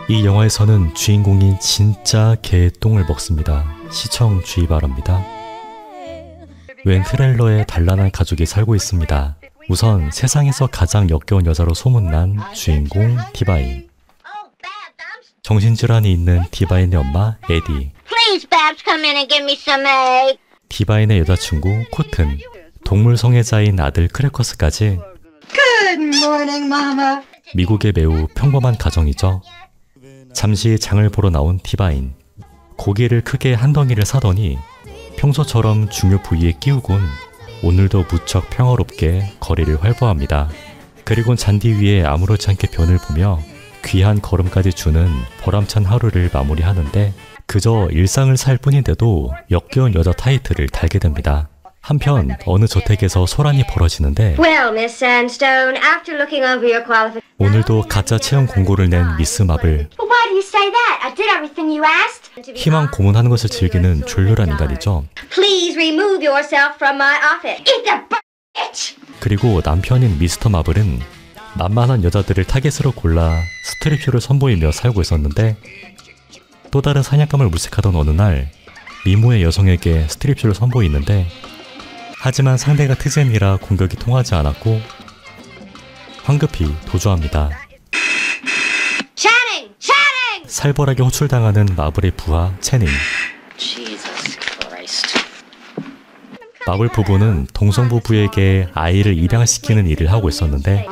이 영화에서는 주인공이 진짜 개똥을 먹습니다. 시청 주의 바랍니다. 웬 트레일러에 단란한 가족이 살고 있습니다. 우선 세상에서 가장 역겨운 여자로 소문난 주인공 디바인. 정신질환이 있는 디바인의 엄마 에디, 디바인의 여자친구 코튼, 동물 성애자인 아들 크래커스까지 미국의 매우 평범한 가정이죠. 잠시 장을 보러 나온 디바인. 고기를 크게 한 덩이를 사더니 평소처럼 중요 부위에 끼우곤 오늘도 무척 평화롭게 거리를 활보합니다. 그리곤 잔디 위에 아무렇지 않게 변을 보며 귀한 걸음까지 주는 보람찬 하루를 마무리하는데 그저 일상을 살 뿐인데도 역겨운 여자 타이틀을 달게 됩니다. 한편 어느 저택에서 소란이 벌어지는데 오늘도 가짜 채용 공고를 낸 미스 마블. 희망 고문하는 것을 즐기는 졸렬한 인간이죠. 그리고 남편인 미스터 마블은 만만한 여자들을 타겟으로 골라 스트립쇼를 선보이며 살고 있었는데 또 다른 사냥감을 물색하던 어느 날 미모의 여성에게 스트립쇼를 선보이는데 하지만 상대가 트젠이라 공격이 통하지 않았고 황급히 도주합니다. 살벌하게 호출당하는 마블의 부하 채닝. 마블 부부는 동성 부부에게 아이를 입양시키는 일을 하고 있었는데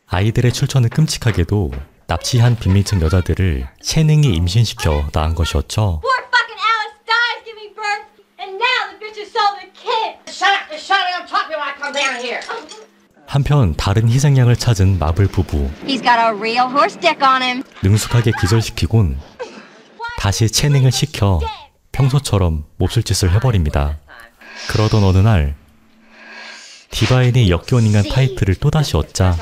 아이들의 출처는 끔찍하게도 납치한 빈민층 여자들을 채닝이 임신시켜 낳은 것이었죠. 한편 다른 희생양을 찾은 마블 부부. 능숙하게 기절시키곤 다시 채닝을 시켜 평소처럼 몹쓸 짓을 해버립니다. 그러던 어느 날 디바인이 역겨운 인간 타이틀을 또다시 얻자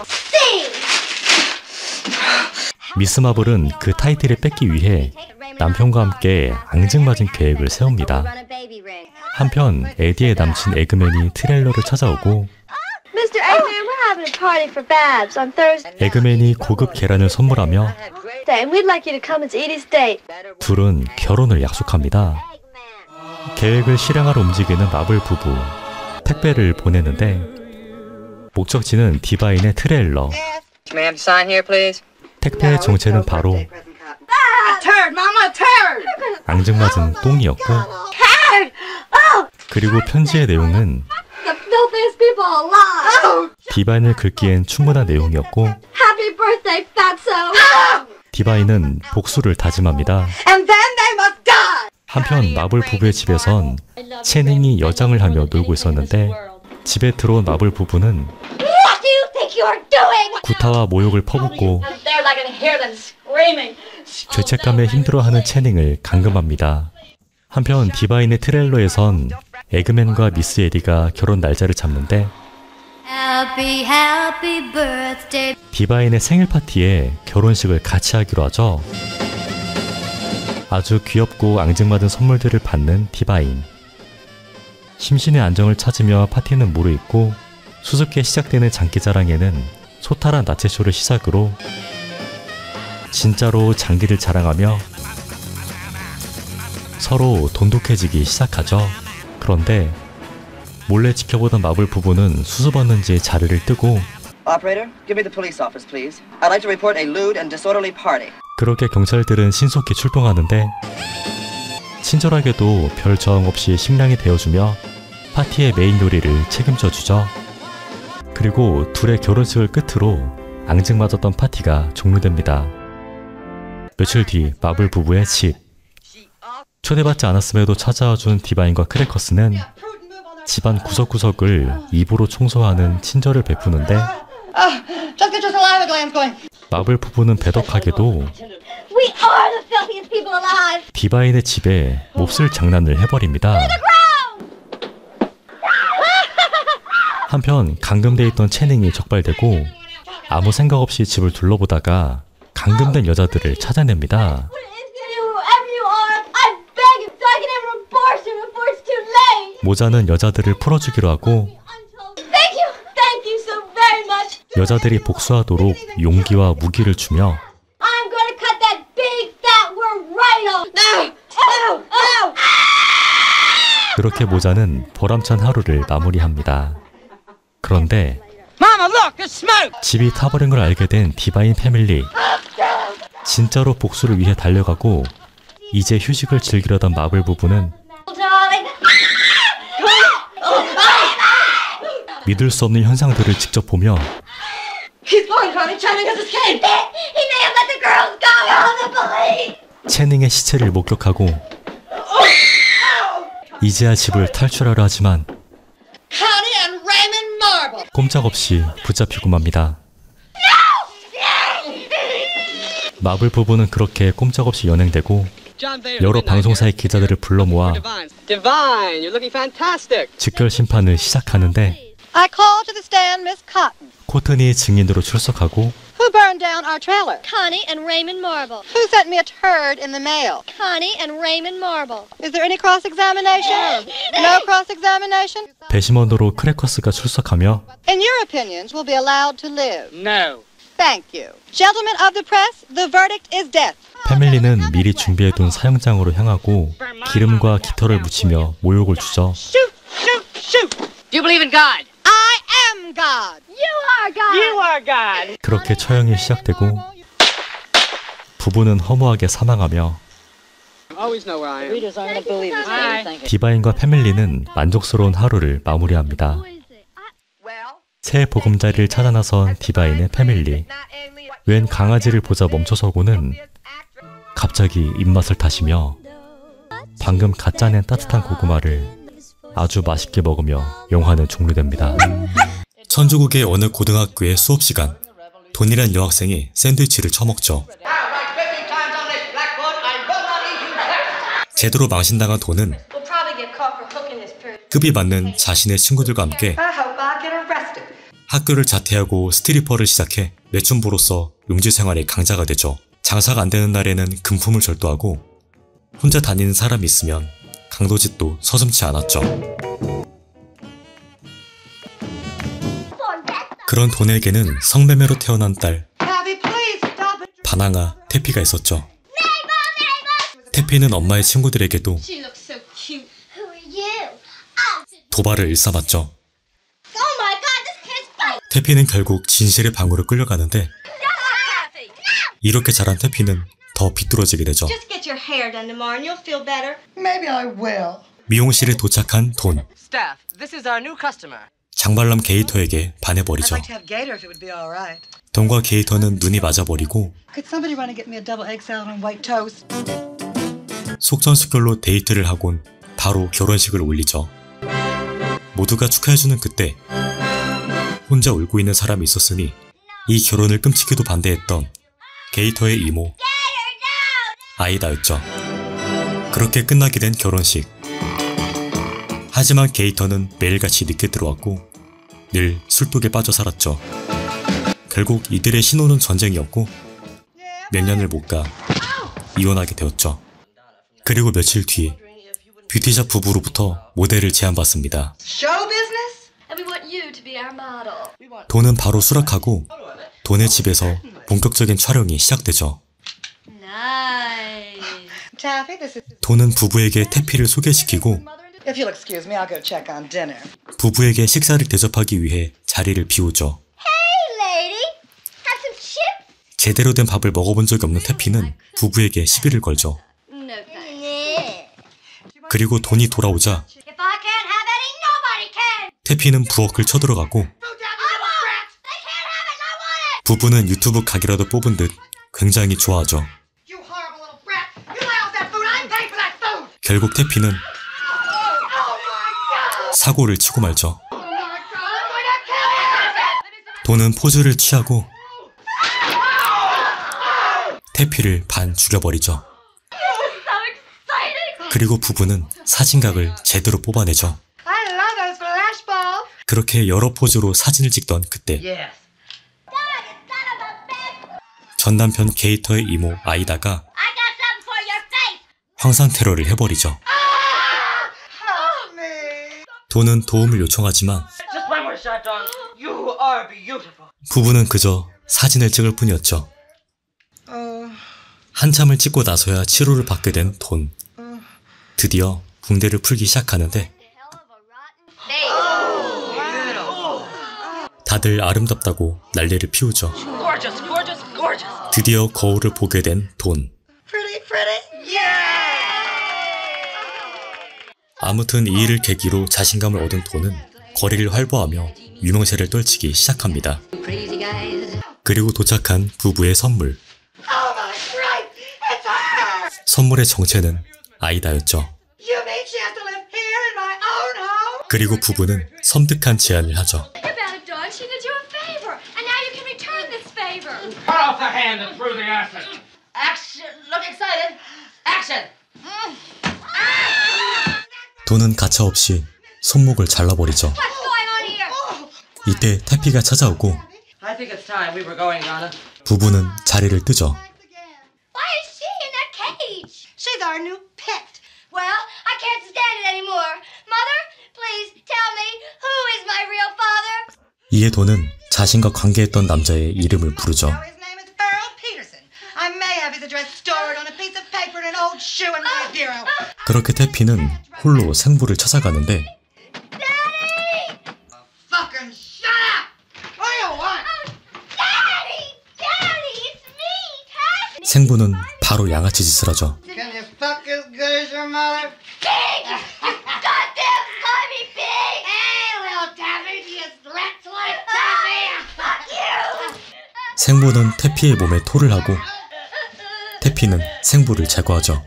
미스 마블은 그 타이틀을 뺏기 위해 남편과 함께 앙증맞은 계획을 세웁니다. 한편 에디의 남친 에그맨이 트레일러를 찾아오고 에그맨이 고급 계란을 선물하며 둘은 결혼을 약속합니다. 계획을 실행하러 움직이는 마블 부부. 택배를 보내는데 목적지는 디바인의 트레일러. 택배의 정체는 바로 앙증맞은 똥이었고 그리고 편지의 내용은 디바인을 긁기엔 충분한 내용이었고 디바인은 복수를 다짐합니다. 한편 마블 부부의 집에선 채닝이 여장을 하며 놀고 있었는데 집에 들어온 마블 부부는 구타와 모욕을 퍼붓고 죄책감에 힘들어하는 채닝을 감금합니다. 한편 디바인의 트레일러에선 에그맨과 미스 에디가 결혼 날짜를 잡는데 디바인의 생일 파티에 결혼식을 같이 하기로 하죠. 아주 귀엽고 앙증맞은 선물들을 받는 디바인. 심신의 안정을 찾으며 파티는 무르익고 수줍게 시작되는 장기자랑에는 소탈한 나체쇼를 시작으로 진짜로 장기를 자랑하며 서로 돈독해지기 시작하죠. 그런데 몰래 지켜보던 마블 부부는 수습었는지 자리를 뜨고 그렇게 경찰들은 신속히 출동하는데 친절하게도 별 저항 없이 식량이 되어주며 파티의 메인 요리를 책임져 주죠. 그리고 둘의 결혼식을 끝으로 앙증맞았던 파티가 종료됩니다. 며칠 뒤 마블 부부의 집. 초대받지 않았음에도 찾아와준 디바인과 크래커스는 집안 구석구석을 입으로 청소하는 친절을 베푸는데 마블 부부는 배덕하게도 디바인의 집에 몹쓸 장난을 해버립니다. 한편 감금돼 있던 채닝이 적발되고 아무 생각 없이 집을 둘러보다가 감금된 여자들을 찾아냅니다. 모자는 여자들을 풀어주기로 하고 여자들이 복수하도록 용기와 무기를 주며 I'm gonna cut that big fat worm right off. No! No! No! 그렇게 모자는 보람찬 하루를 마무리합니다. 그런데 Mama, look, there's smoke! 집이 타버린 걸 알게 된 디바인 패밀리. 진짜로 복수를 위해 달려가고 이제 휴식을 즐기려던 마블 부부는 Darling. 믿을 수 없는 현상들을 직접 보며 He's pulling from me, trying to escape. He may have let the girls go. Call the police. 채닝의 시체를 목격하고 이제야 집을 탈출하려 하지만 Connie and Raymond Marble. 꼼짝없이 붙잡히고 맙니다. 마블 부부는 그렇게 꼼짝없이 연행되고 여러 방송사의 기자들을 불러 모아 Divine, you're looking fantastic. 즉결 심판을 시작하는데 I call to the stand Miss Cotton. 코튼이 증인으로 출석하고 Who burned down our trailer? Connie and Raymond Marble. Who sent me a turd in the mail? Connie and Raymond Marble. Is there any cross-examination? No cross-examination? 배심원으로 크래커스가 출석하며 And your opinions will be allowed to live. No. Thank you. Gentlemen of the press, the verdict is death. 패밀리는 미리 준비해둔 사형장으로 향하고 기름과 깃털을 묻히며 모욕을 주죠. Shoot, shoot, shoot. Do you believe in God? I am God. You are God. You are God. 그렇게 처형이 시작되고 부부는 허무하게 사망하며 Always know where I am. Readers aren't going to believe this. Hi. 디바인과 패밀리는 만족스러운 하루를 마무리합니다. 새 보금자리를 찾아 나선 디바인의 패밀리. 웬 강아지를 보자 멈춰서고는 갑자기 입맛을 다시며 방금 갓 짜낸 따뜻한 고구마를 아주 맛있게 먹으며 영화는 종료됩니다. 천주국의 어느 고등학교의 수업 시간, 돈이란 여학생이 샌드위치를 처먹죠. 제대로 망신당한 돈은 We'll probably get caught for hooking this person. 급이 맞는 자신의 친구들과 함께 I hope I get arrested. 학교를 자퇴하고 스트리퍼를 시작해 매춘부로서 음주 생활의 강자가 되죠. 장사가 안 되는 날에는 금품을 절도하고 혼자 다니는 사람이 있으면 강도짓도 서슴지 않았죠. 그런 돈에게는 성매매로 태어난 딸 Abby, please stop it. 바나나 태피가 있었죠. 태피는 엄마의 친구들에게도 She looks so cute. Who are you? 도발을 일삼았죠. Oh my God, this kid's fine. 태피는 결국 진실의 방으로 끌려가는데 이렇게 자란 태피는 더 비뚤어지게 되죠. Just get your hair done tomorrow and you'll feel better. Maybe I will. 미용실에 도착한 돈. Staff, this is our new customer. 장발남 게이터에게 반해버리죠. to have gator if it would be all right. 돈과 게이터는 눈이 맞아버리고 Could somebody run and get me a double egg salad on white toast? 속전속결로 데이트를 하곤 바로 결혼식을 올리죠. 모두가 축하해주는 그때 혼자 울고 있는 사람이 있었으니 이 결혼을 끔찍히도 반대했던 게이터의 이모 아이다였죠. 그렇게 끝나게 된 결혼식. 하지만 게이터는 매일같이 늦게 들어왔고 늘 술독에 빠져 살았죠. 결국 이들의 신혼은 전쟁이었고 몇 년을 못 가 이혼하게 되었죠. 그리고 며칠 뒤 뷰티샵 부부로부터 모델을 제안받습니다. Show business? And we want you to be our model. 돈은 바로 수락하고 돈의 집에서 본격적인 촬영이 시작되죠. Nice. Taffy, this is... 돈은 부부에게 태피를 소개시키고 If you'll excuse me, I'll go check on dinner. 부부에게 식사를 대접하기 위해 자리를 비우죠. Hey, lady. Have some chips? 제대로 된 밥을 먹어본 적이 없는 태피는 부부에게 시비를 걸죠. No thanks. 그리고 돈이 돌아오자 If I can't have any, nobody can. 태피는 부엌을 쳐들어가고 I want it. They can't have it. I want it. 부부는 유튜브 각이라도 뽑은 듯 굉장히 좋아하죠. You horrible little brat! You let out that food! I'm paying for that food! 결국 태피는 Oh my God! 사고를 치고 말죠. Oh my God! I'm going to kill you! 돈은 포즈를 취하고 태피를 반 죽여버리죠. So exciting. 그리고 부부는 사진각을 제대로 뽑아내죠. I love those flash balls! 그렇게 여러 포즈로 사진을 찍던 그때 Yes. Dad, it's son of a bitch. 전 남편 게이터의 이모 아이다가 I got something for your face. 황상 테러를 해버리죠. Help me! 돈은 도움을 요청하지만 Just one more shot, John. You are beautiful. 부부는 그저 사진을 찍을 뿐이었죠. 한참을 찍고 나서야 치료를 받게 된 돈. 드디어 붕대를 풀기 시작하는데 다들 아름답다고 난리를 피우죠. Gorgeous, gorgeous, gorgeous. 드디어 거울을 보게 된 돈. Pretty, pretty. 아무튼 이 일을 계기로 자신감을 얻은 돈은 거리를 활보하며 유명세를 떨치기 시작합니다. 그리고 도착한 부부의 선물. Oh my Christ, it's her! 선물의 정체는 아이다였죠. You mean she has to live here in my own home? 그리고 부부는 섬뜩한 제안을 하죠. Think about it, Dawn. She did you a favor, and now you can return this favor. Cut off the hand that threw the acid. Action. Look excited. Action. 돈은 가차없이 손목을 잘라버리죠. What's going on here? 이때 태피가 찾아오고 I think it's time we were going, Donna. 부부는 자리를 뜨죠. Why is she in that cage? She's our new pet. Well, I can't stand it anymore. Mother, please tell me who is my real father? 이에 돈은 자신과 관계했던 남자의 이름을 부르죠. Now his name is Earl Peterson. I may have his address stored on a piece of paper in an old shoe in my bureau. 그렇게 태피는 홀로 생부를 찾아가는데 Fucking shut up! What do you want? Daddy, it's me, Taffy. 생부는 바로 양아치 짓을 하죠. Can you fuck as good as your mother? Pig! You goddamn slimy pig! Hey, little Taffy, you slept like Taffy! Fuck you! 생부는 태피의 몸에 토를 하고 태피는 생부를 제거하죠.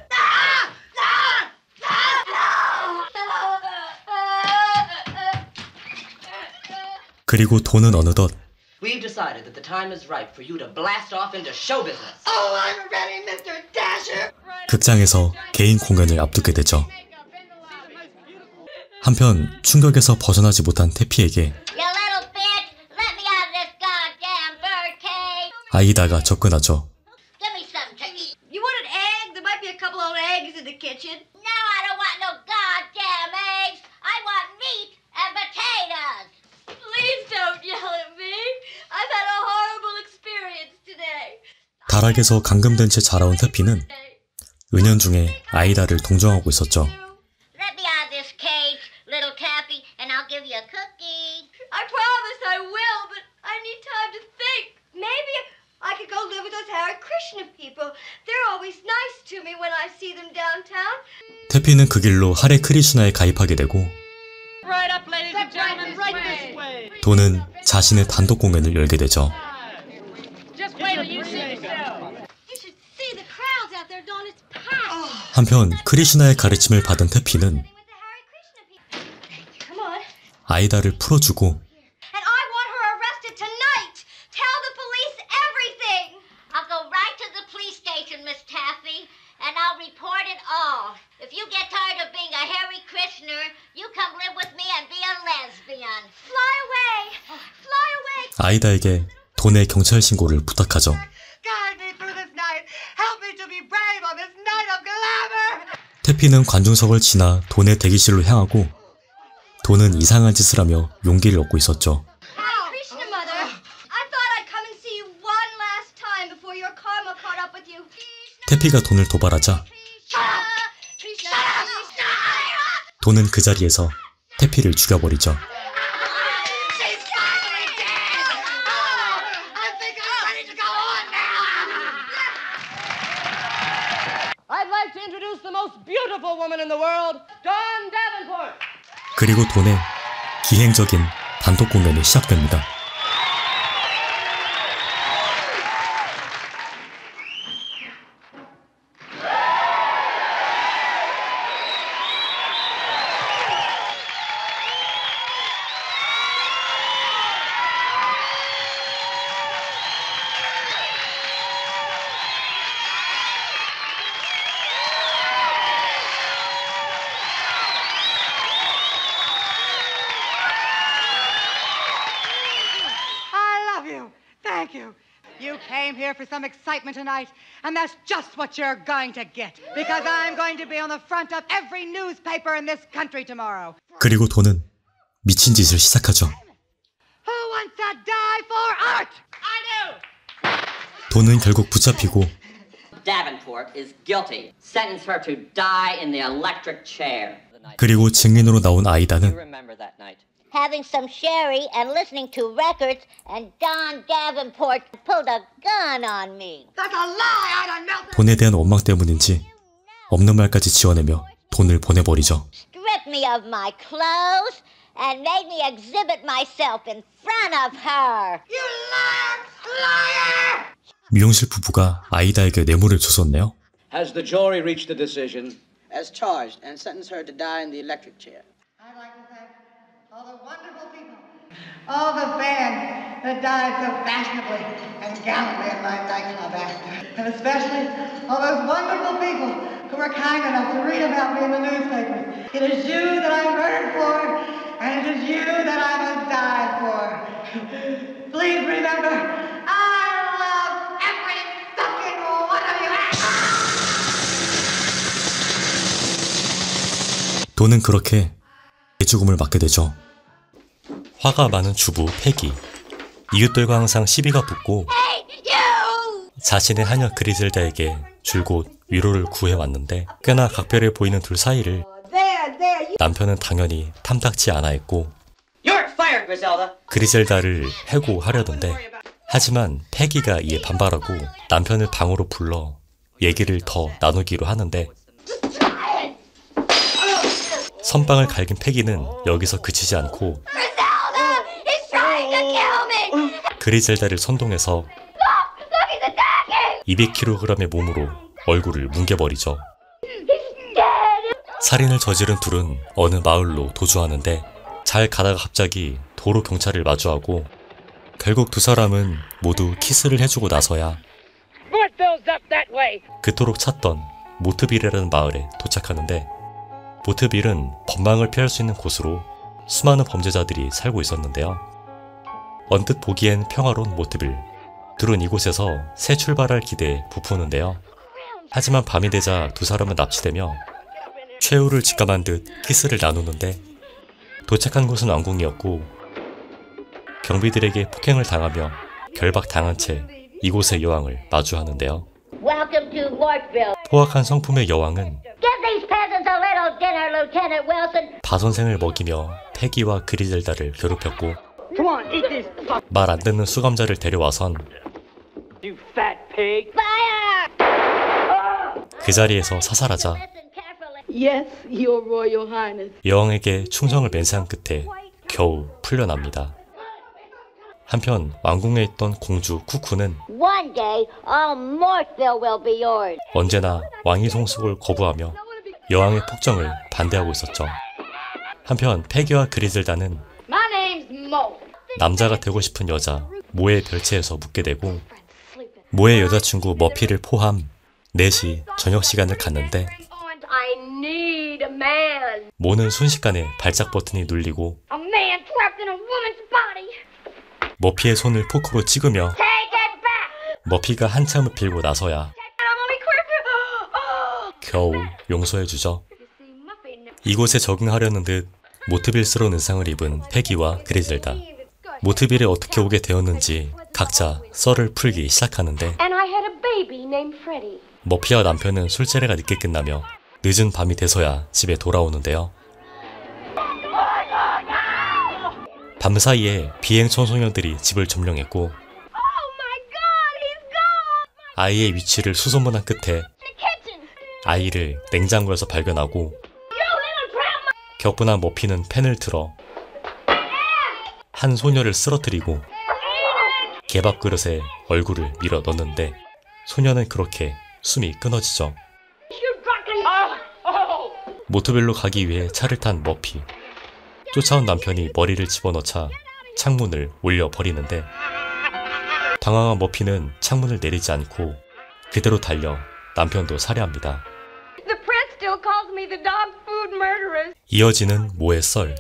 그리고 돈은 어느덧 We've decided that the time is right for you to blast off into show business. Oh, I'm ready, Mr. Dasher! 극장에서 개인 공연을 앞두게 되죠. 한편 충격에서 벗어나지 못한 태피에게 You little bitch! Let me out of this goddamn birdcage! 아이다가 접근하죠. Give me something to eat. You want an egg? There might be a couple old eggs in the kitchen. No, I don't want no goddamn eggs. I want meat and potatoes. Please don't yell at me. I've had a horrible experience today. 다락에서 감금된 채 자라온 태피는 은연중에 아이다를 동정하고 있었죠. Let me out of this cage, little Taffy, and I'll give you a cookie. I promise I will, but I need time to think. Maybe I could go live with those Hare Krishna people. They're always nice to me when I see them downtown. 태피는 그 길로 하레 크리슈나에 가입하게 되고 Right up, ladies and gentlemen, right this way. 돈은 자신의 단독 공연을 열게 되죠. Just wait till you see yourself. You should see the crowds out there, Dawn. It's packed. 한편 크리슈나의 가르침을 받은 태피는 With the Hare Krishna people. Come on. 아이다를 풀어주고 And I want her arrested tonight. Tell the police everything. I'll go right to the police station, Miss Taffy, and I'll report it all. If you get tired of being a Hare Krishna, you come live with me and be a lesbian. Fly away. Fly away. 아이다에게 돈의 경찰 신고를 부탁하죠. Guide me through this night. Help me to be brave on this night of glamour. 태피는 관중석을 지나 돈의 대기실로 향하고 돈은 이상한 짓을 하며 용기를 얻고 있었죠. Hare Krishna, Mother. I thought I'd come and see you one last time before your karma caught up with you. 태피가 돈을 도발하자 Krishna. 돈은 그 자리에서 태피를 죽여버리죠. She's finally dead! Oh, I think I'm ready to go on now! I'd like to introduce the most beautiful woman in the world, Dawn Davenport. 그리고 돈의 기행적인 단독 공연이 시작됩니다. I love you. Thank you. You came here for some excitement tonight, and that's just what you're going to get. Because I'm going to be on the front of every newspaper in this country tomorrow. 그리고 돈은 미친 짓을 시작하죠. Who wants to die for art? 돈은 결국 붙잡히고 Davenport is guilty. Sentence her to die in the electric chair. 그리고 증인으로 나온 You 아이다는 remember that night. Having some sherry and listening to records, and Don Davenport pulled a gun on me. That's a lie, Ida Nelson. 돈에 대한 원망 때문인지 없는 말까지 지어내며 돈을 보내버리죠. Stripped me of my clothes and made me exhibit myself in front of her. You liar! Liar! 미용실 부부가 아이다에게 뇌물을 줬었네요. Has the jury reached a decision? As charged and sentenced her to die in the electric chair. I'd like to thank all the wonderful people, all the fans that died so fashionably and gallantly at my nightclub act, and especially all those wonderful people who were kind enough to read about me in the newspapers. It is you that I murdered for, and it is you that I must die for. Please remember, I love every fucking one of you. 돈은 그렇게 죽음을 맞게 되죠. 화가 많은 주부 패기. 이웃들과 항상 시비가 붙고 자신의 하녀 그리즐다에게 줄곧 위로를 구해왔는데 꽤나 각별해 보이는 둘 사이를 남편은 당연히 탐탁치 않아 했고 You're fired, Griselda. 그리즐다를 해고하려던데 하지만 패기가 이에 반발하고 남편을 방으로 불러 얘기를 더 나누기로 하는데 선방을 갈긴 패기는 여기서 그치지 않고 Griselda! He's trying to kill me! 그리즐다를 선동해서 Look, he's attacking! 200kg의 몸으로 얼굴을 뭉개버리죠. He's dead! 살인을 저지른 둘은 어느 마을로 도주하는데 잘 가다가 갑자기 도로 경찰을 마주하고 결국 두 사람은 모두 키스를 해주고 나서야 그토록 찾던 모트빌이라는 마을에 도착하는데 모트빌은 법망을 피할 수 있는 곳으로 수많은 범죄자들이 살고 있었는데요. 언뜻 보기엔 평화로운 모트빌. 둘은 이곳에서 새 출발할 기대에 부푸는데요. 하지만 밤이 되자 두 사람은 납치되며 최후를 직감한 듯 키스를 나누는데 도착한 곳은 왕궁이었고 경비들에게 폭행을 당하며 결박당한 채 이곳의 여왕을 마주하는데요. Welcome to Mortville. 포악한 성품의 여왕은 Give these peasants a little dinner, Lieutenant Wilson. 바선생을 먹이며 패기와 그리즐다를 괴롭혔고 말 안 듣는 수감자를 데려와선 Fire! 그 자리에서 사살하자 Listen carefully. Yes, Your Royal Highness. 여왕에게 충성을 맹세한 끝에 겨우 풀려납니다. 한편 왕궁에 있던 공주 쿠쿠는 One day, all Mortville will be yours. 언제나 왕위 송숙을 거부하며 여왕의 폭정을 반대하고 있었죠. 한편 패기와 그리즐다는 My name's Mo. 남자가 되고 싶은 여자 모의 별채에서 묻게 되고 모의 여자친구 머피를 포함 넷이 저녁 시간을 갖는데 I need a man. 모는 순식간에 발작 버튼이 눌리고 A man trapped in a woman's body. 머피의 손을 포크로 찍으며 Take it back! 머피가 한참을 빌고 나서야 I'm only crippled. 겨우 용서해주죠. 이곳에 적응하려는 듯 모트빌스러운 의상을 입은 패기와 그리즐다. 모트빌에 어떻게 오게 되었는지 각자 썰을 풀기 시작하는데 And I had a baby named Freddie. 머피와 남편은 술자리가 늦게 끝나며 늦은 밤이 돼서야 집에 돌아오는데요. 밤사이에 비행 청소년들이 집을 점령했고 Oh my God, he's gone. 아이의 위치를 수소문한 끝에 The kitchen. 아이를 냉장고에서 발견하고 You little tramp. 격분한 머피는 펜을 틀어 한 소녀를 쓰러뜨리고 개밥 그릇에 얼굴을 밀어 넣는데 소녀는 그렇게 숨이 끊어지죠. You drunken. 모트빌로 가기 위해 차를 탄 머피. 쫓아온 남편이 머리를 집어넣자 창문을 올려버리는데 당황한 머피는 창문을 내리지 않고 그대로 달려 남편도 살해합니다. The press still calls me the dog food murderer. 이어지는 모의 썰.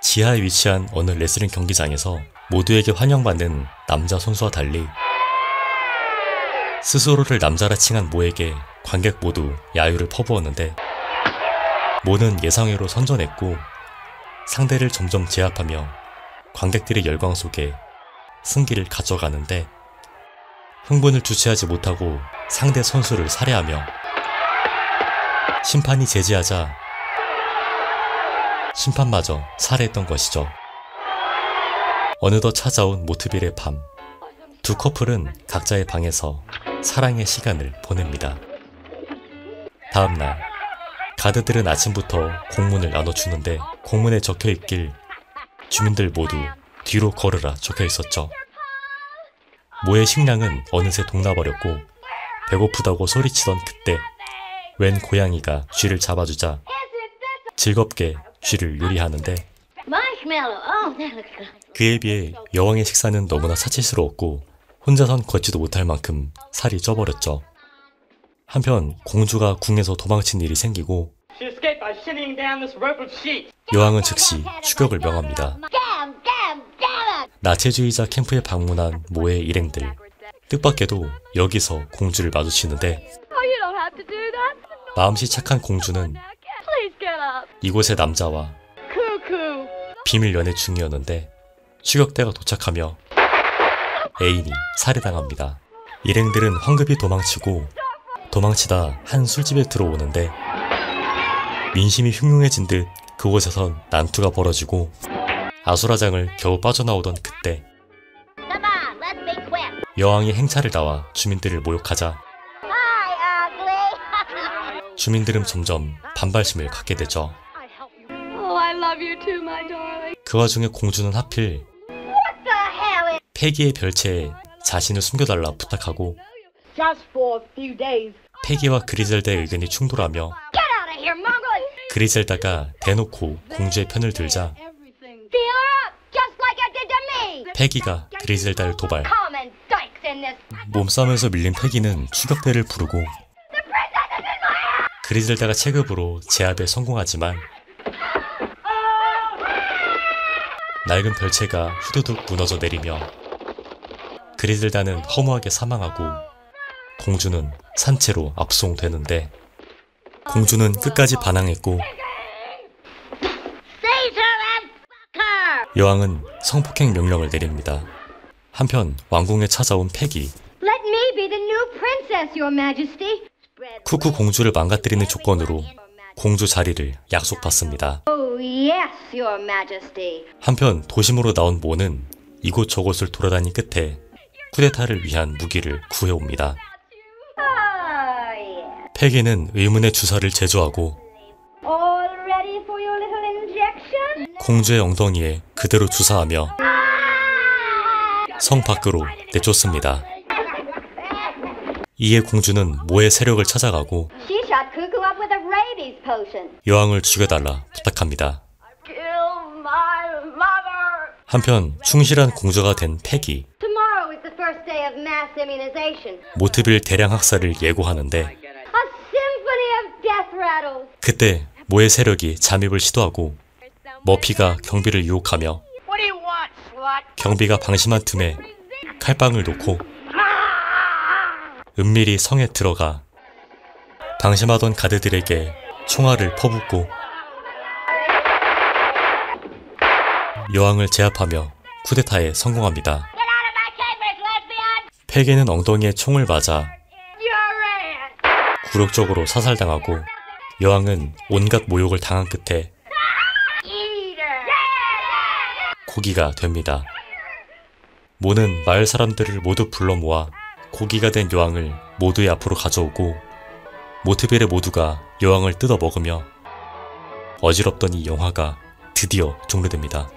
지하에 위치한 어느 레슬링 경기장에서 모두에게 환영받는 남자 선수와 달리 스스로를 남자라 칭한 모에게 관객 모두 야유를 퍼부었는데 모는 예상외로 선전했고 상대를 점점 제압하며 관객들의 열광 속에 승기를 가져가는데 흥분을 주체하지 못하고 상대 선수를 살해하며 심판이 제지하자 심판마저 살해했던 것이죠. 어느덧 찾아온 모트빌의 밤, 두 커플은 각자의 방에서 사랑의 시간을 보냅니다. 다음날 가드들은 아침부터 공문을 나눠주는데 공문에 적혀있길 주민들 모두 뒤로 걸으라 적혀있었죠. 모의 식량은 어느새 동나버렸고 배고프다고 소리치던 그때 웬 고양이가 쥐를 잡아주자 즐겁게 쥐를 요리하는데 그에 비해 여왕의 식사는 너무나 사치스러웠고 혼자선 걷지도 못할 만큼 살이 쪄버렸죠. 한편 공주가 궁에서 도망친 일이 생기고 여왕은 즉시 추격을 명합니다. 나체주의자 캠프에 방문한 모의 일행들, 뜻밖에도 여기서 공주를 마주치는데 마음씨 착한 공주는 이곳의 남자와 비밀 연애 중이었는데 추격대가 도착하며 애인이 살해당합니다. 일행들은 황급히 도망치다 한 술집에 들어오는데 민심이 흉흉해진 듯 그곳에선 난투가 벌어지고 아수라장을 겨우 빠져나오던 그때 여왕이 행차를 나와 주민들을 모욕하자 주민들은 점점 반발심을 갖게 되죠. 그 와중에 공주는 하필 패기의 별채에 자신을 숨겨달라 부탁하고 패기와 그리젤다의 의견이 충돌하며 그리젤다가 대놓고 공주의 편을 들자 패기가 그리젤다를 도발. 몸싸움에서 밀린 패기는 추격대를 부르고 그리젤다가 체급으로 제압에 성공하지만 낡은 별채가 후두둑 무너져 내리며 그리젤다는 허무하게 사망하고 공주는 산채로 압송되는데 공주는 끝까지 반항했고 여왕은 성폭행 명령을 내립니다. 한편 왕궁에 찾아온 패기, 쿠쿠 공주를 망가뜨리는 조건으로 공주 자리를 약속받습니다. 한편 도심으로 나온 모는 이곳저곳을 돌아다닌 끝에 쿠데타를 위한 무기를 구해옵니다. 패기는 의문의 주사를 제조하고 공주의 엉덩이에 그대로 주사하며 성 밖으로 내쫓습니다. 이에 공주는 모의 세력을 찾아가고 여왕을 죽여달라 부탁합니다. 한편 충실한 공주가 된 패기, 모트빌 대량 학살을 예고하는데 그때 모의 세력이 잠입을 시도하고 머피가 경비를 유혹하며 경비가 방심한 틈에 칼빵을 놓고 은밀히 성에 들어가 방심하던 가드들에게 총알을 퍼붓고 여왕을 제압하며 쿠데타에 성공합니다. 패기는 엉덩이에 총을 맞아 굴욕적으로 사살당하고 여왕은 온갖 모욕을 당한 끝에 고기가 됩니다. 모는 마을 사람들을 모두 불러 모아 고기가 된 여왕을 모두의 앞으로 가져오고 모트빌의 모두가 여왕을 뜯어 먹으며 어지럽던 이 영화가 드디어 종료됩니다.